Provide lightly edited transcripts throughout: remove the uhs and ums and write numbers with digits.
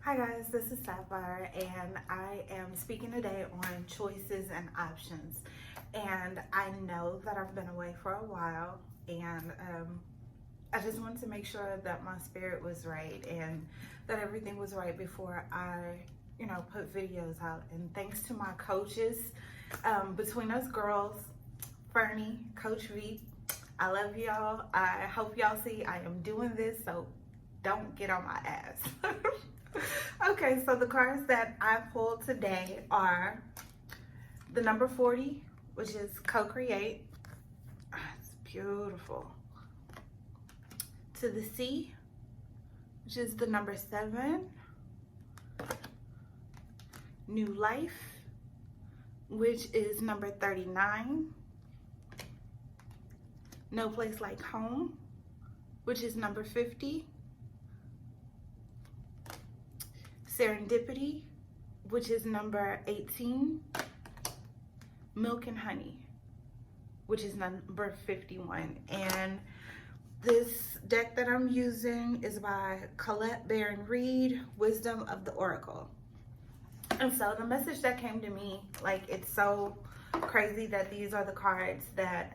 Hi guys, this is Sapphire and I am speaking today on choices and options. And I know that I've been away for a while and I just wanted to make sure that my spirit was right and that everything was right before I, put videos out. And thanks to my coaches, between us girls, Fernie, Coach V, I love y'all. I hope y'all see I am doing this, so don't get on my ass. Okay, so the cards that I pulled today are the number 40, which is co-create. It's beautiful. To the C, which is the number 7. New life, which is number 39. No place like home, which is number 50. Serendipity, which is number 18. Milk and honey, which is number 51. And this deck that I'm using is by Colette Baron Reed, Wisdom of the Oracle. And so the message that came to me, it's so crazy that these are the cards that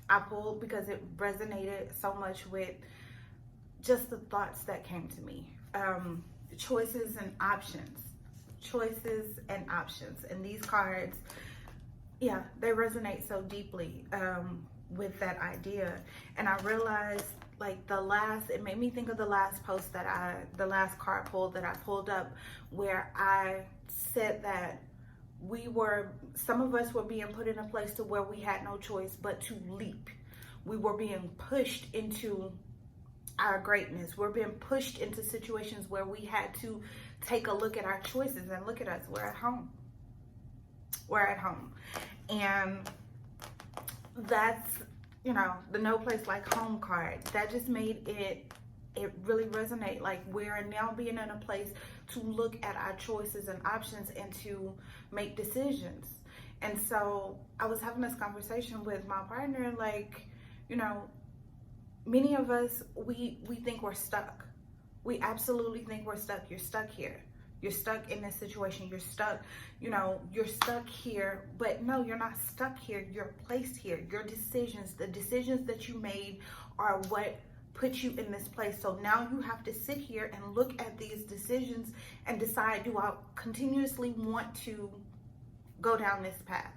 I pulled because it resonated so much with just the thoughts that came to me. Choices and options. Choices and options. And these cards, yeah, they resonate so deeply with that idea. And I realized it made me think of the last post the last card pull that I pulled up, where I said that some of us were being put in a place to where we had no choice but to leap. We were being pushed into our greatness. We're being pushed into situations where we had to take a look at our choices, and look at us, we're at home. We're at home. And that's, the no place like home card. That just made it really resonate. Like, we're now being in a place to look at our choices and options and to make decisions. And so I was having this conversation with my partner, many of us, we think we're stuck. We absolutely think we're stuck. You're stuck here. You're stuck in this situation. You're stuck, you're stuck here. But no, you're not stuck here. You're placed here. Your decisions, the decisions that you made are what put you in this place. So now you have to sit here and look at these decisions and decide, do I continuously want to go down this path?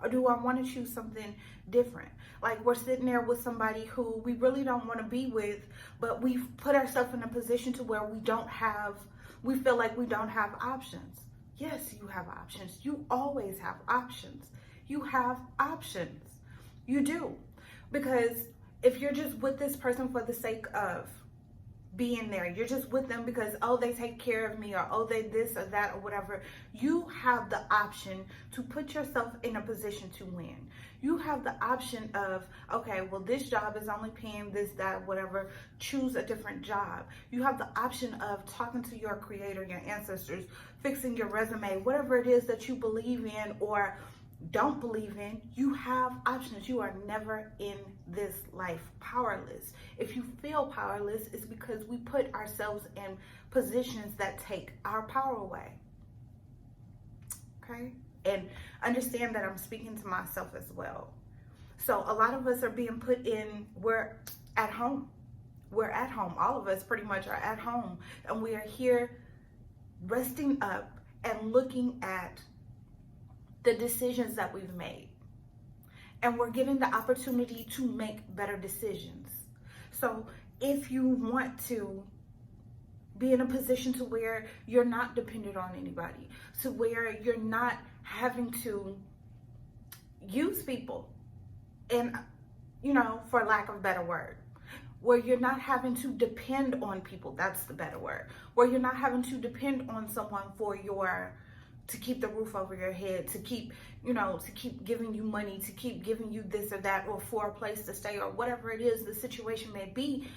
Or do I want to choose something different? Like, we're sitting there with somebody who we really don't want to be with, but we've put ourselves in a position to where we feel like we don't have options. Yes, you have options. You always have options. You have options. You do. Because if you're just with this person for the sake of being there, you're just with them because, oh, they take care of me, or oh, they this or that or whatever, you have the option to put yourself in a position to win. You have the option of, okay, well, this job is only paying this, that, whatever, choose a different job. You have the option of talking to your creator, your ancestors, fixing your resume, whatever it is that you believe in or don't believe in. You have options. You are never in this life powerless. If you feel powerless, it's because we put ourselves in positions that take our power away. Okay? And understand that I'm speaking to myself as well. So a lot of us are being put in, we're at home. We're at home. All of us pretty much are at home. And we are here resting up and looking at the decisions that we've made. And we're given the opportunity to make better decisions. So if you want to be in a position to where you're not dependent on anybody, to where you're not having to use people, and, for lack of a better word, where you're not having to depend on people, that's the better word, where you're not having to depend on someone to keep the roof over your head, to keep giving you money, to keep giving you this or that, or for a place to stay, or whatever it is the situation may be.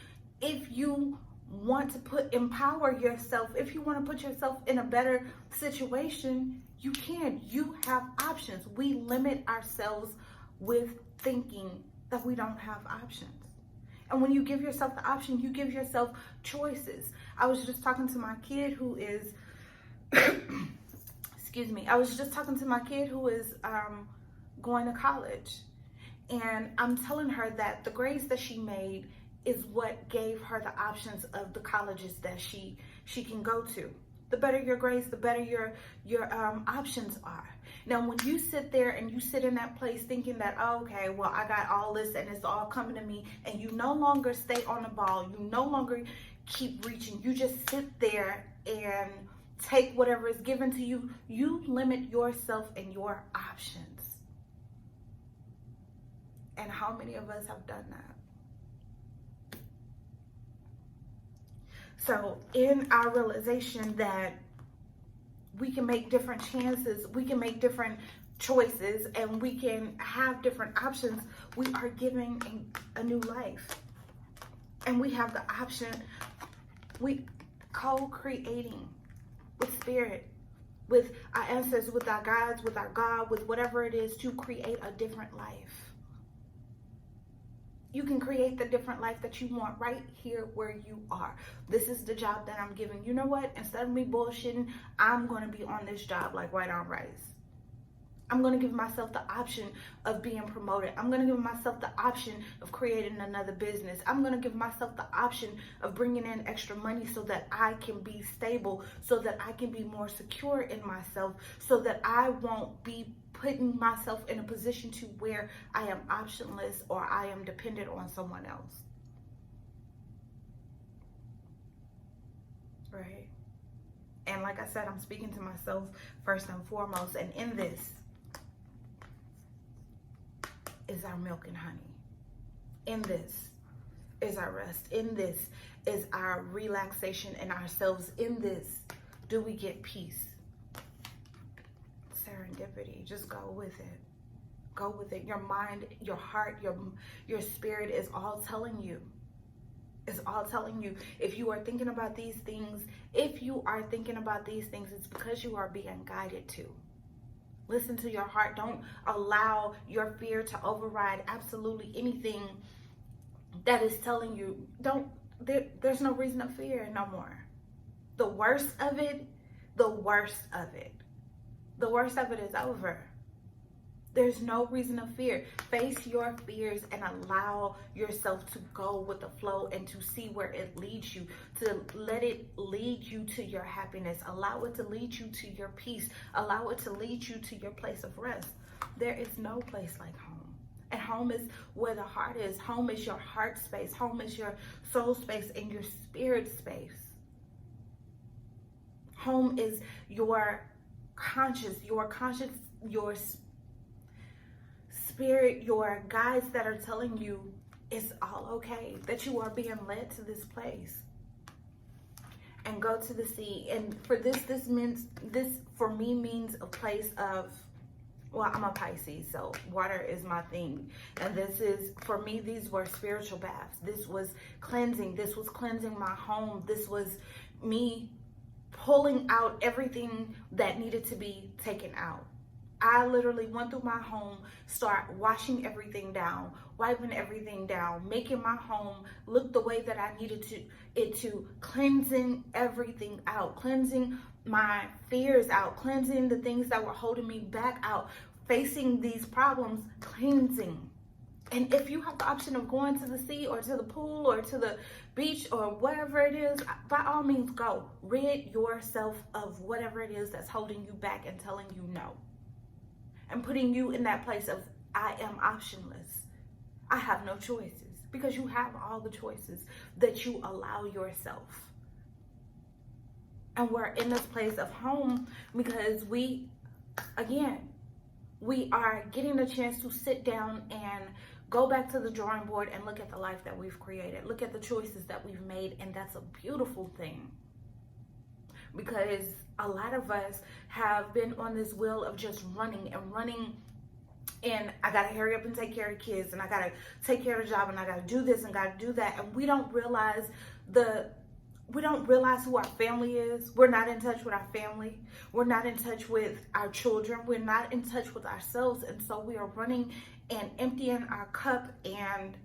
If you want to empower yourself, if you want to put yourself in a better situation, you can. You have options. We limit ourselves with thinking that we don't have options. And when you give yourself the option, you give yourself choices. I was just talking to my kid who is, excuse me, I was just talking to my kid who is going to college. And I'm telling her that the grades that she made is what gave her the options of the colleges that she can go to. The better your grades, the better your options are. Now, when you sit there and you sit in that place thinking that, oh, okay, well, I got all this and it's all coming to me, and you no longer stay on the ball, you no longer keep reaching, you just sit there and take whatever is given to you, you limit yourself and your options. And how many of us have done that? So in our realization that we can make different chances, we can make different choices, and we can have different options, we are giving a new life. And we have the option, we co-creating with spirit, with our ancestors, with our guides, with our God, with whatever it is, to create a different life. You can create the different life that you want right here where you are. This is the job that I'm giving. You know what? Instead of me bullshitting, I'm going to be on this job like white on rice. I'm going to give myself the option of being promoted. I'm going to give myself the option of creating another business. I'm going to give myself the option of bringing in extra money so that I can be stable, so that I can be more secure in myself, so that I won't be putting myself in a position to where I am optionless or I am dependent on someone else. Right? And like I said, I'm speaking to myself first and foremost. And in this is our milk and honey. In this is our rest. In this is our relaxation in ourselves. In this do we get peace. Serendipity. Just go with it. Go with it. Your mind, your heart, your spirit is all telling you. It's all telling you. If you are thinking about these things, it's because you are being guided to. Listen to your heart. Don't allow your fear to override absolutely anything that is telling you. There's no reason to fear no more. The worst of it is over. There's no reason to fear. Face your fears and allow yourself to go with the flow and to see where it leads you, to let it lead you to your happiness. Allow it to lead you to your peace. Allow it to lead you to your place of rest. There is no place like home. And home is where the heart is. Home is your heart space. Home is your soul space and your spirit space. Home is your conscious, your spirit, your guides that are telling you it's all okay, that you are being led to this place. And go to the sea. And for this for me means a place of, well, I'm a Pisces, so water is my thing. And this is, for me, these were spiritual baths. This was cleansing. This was cleansing my home. This was me pulling out everything that needed to be taken out. I literally went through my home, start washing everything down, wiping everything down, making my home look the way that I needed to, cleansing everything out, cleansing my fears out, cleansing the things that were holding me back out, facing these problems, cleansing. And if you have the option of going to the sea or to the pool or to the beach or whatever it is, by all means go. Rid yourself of whatever it is that's holding you back and telling you no. And putting you in that place of, I am optionless. I have no choices. Because you have all the choices that you allow yourself. And we're in this place of home because we are getting a chance to sit down and go back to the drawing board and look at the life that we've created. Look at the choices that we've made, and that's a beautiful thing. Because a lot of us have been on this wheel of just running, and I gotta hurry up and take care of kids, and I gotta take care of the job, and I gotta do this and gotta do that, and we don't realize who our family is. We're not in touch with our family. We're not in touch with our children. We're not in touch with ourselves. And so we are running and emptying our cup and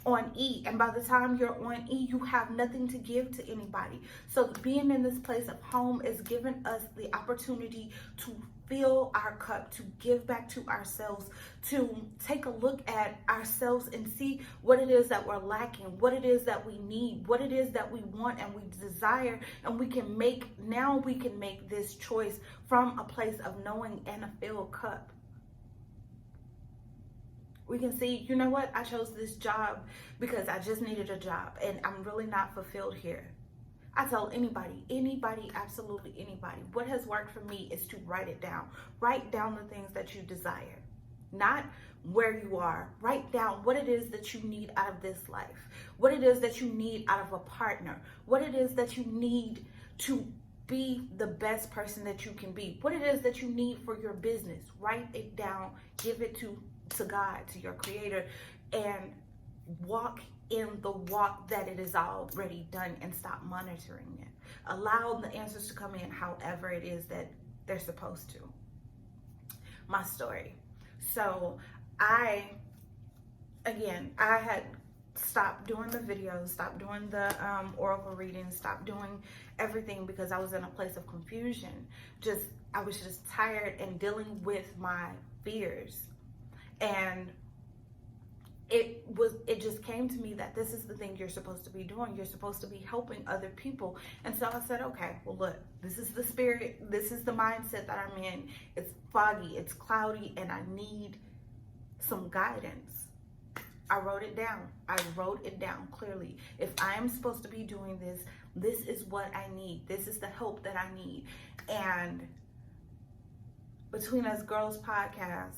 on E, and by the time you're on E, you have nothing to give to anybody. So being in this place of home is giving us the opportunity to fill our cup, to give back to ourselves, to take a look at ourselves and see what it is that we're lacking, what it is that we need, what it is that we want and we desire, and we can make this choice from a place of knowing and a filled cup. We can see, you know what, I chose this job because I just needed a job and I'm really not fulfilled here. I tell anybody, absolutely anybody, what has worked for me is to write it down. Write down the things that you desire, not where you are. Write down what it is that you need out of this life, what it is that you need out of a partner, what it is that you need to be the best person that you can be, what it is that you need for your business. Write it down, give it to God, to your creator, and walk in the walk that it is already done and stop monitoring it. Allow the answers to come in however it is that they're supposed to. My story. So I had stopped doing the videos, stopped doing the oracle readings, stopped doing everything because I was in a place of confusion. I was just tired and dealing with my fears. And it just came to me that this is the thing you're supposed to be doing. You're supposed to be helping other people. And so I said, okay, well, look, this is the spirit. This is the mindset that I'm in. It's foggy, it's cloudy, and I need some guidance. I wrote it down. I wrote it down clearly. If I am supposed to be doing this, this is what I need. This is the help that I need. And Between Us Girls podcast,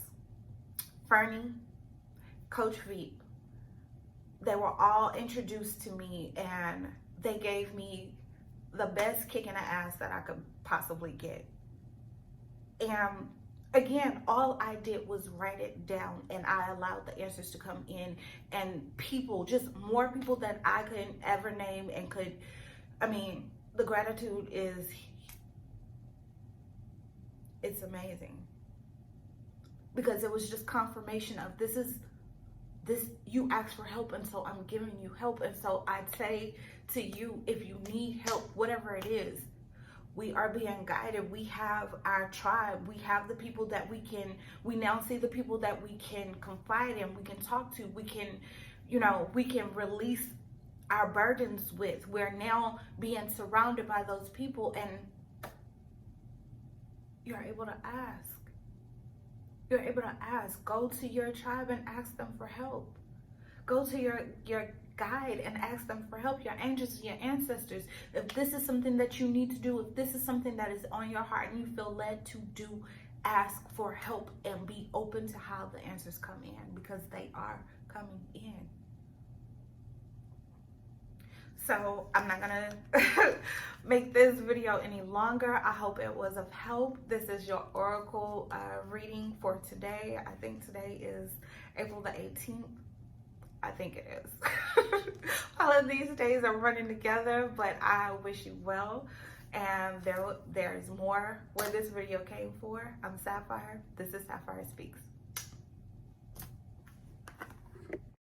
Fernie, Coach Veep, they were all introduced to me, and they gave me the best kick in the ass that I could possibly get. And again, all I did was write it down, and I allowed the answers to come in, and people, just more people than I could ever name and the gratitude it's amazing. Because it was just confirmation of this, you asked for help, and so I'm giving you help. And so I'd say to you, if you need help, whatever it is, we are being guided. We have our tribe. We have the people that we now see the people that we can confide in, we can talk to, we can release our burdens with. We're now being surrounded by those people, and you're able to ask. You're able to ask. Go to your tribe and ask them for help. Go to your guide and ask them for help, your angels, your ancestors. If this is something that you need to do, if this is something that is on your heart and you feel led to do, ask for help and be open to how the answers come in, because they are coming in. So I'm not gonna make this video any longer. I hope it was of help. This is your oracle reading for today. I think today is April the 18th. I think it is. All of these days are running together, but I wish you well. And there's more where this video came for. I'm Sapphire. This is Sapphire Speaks.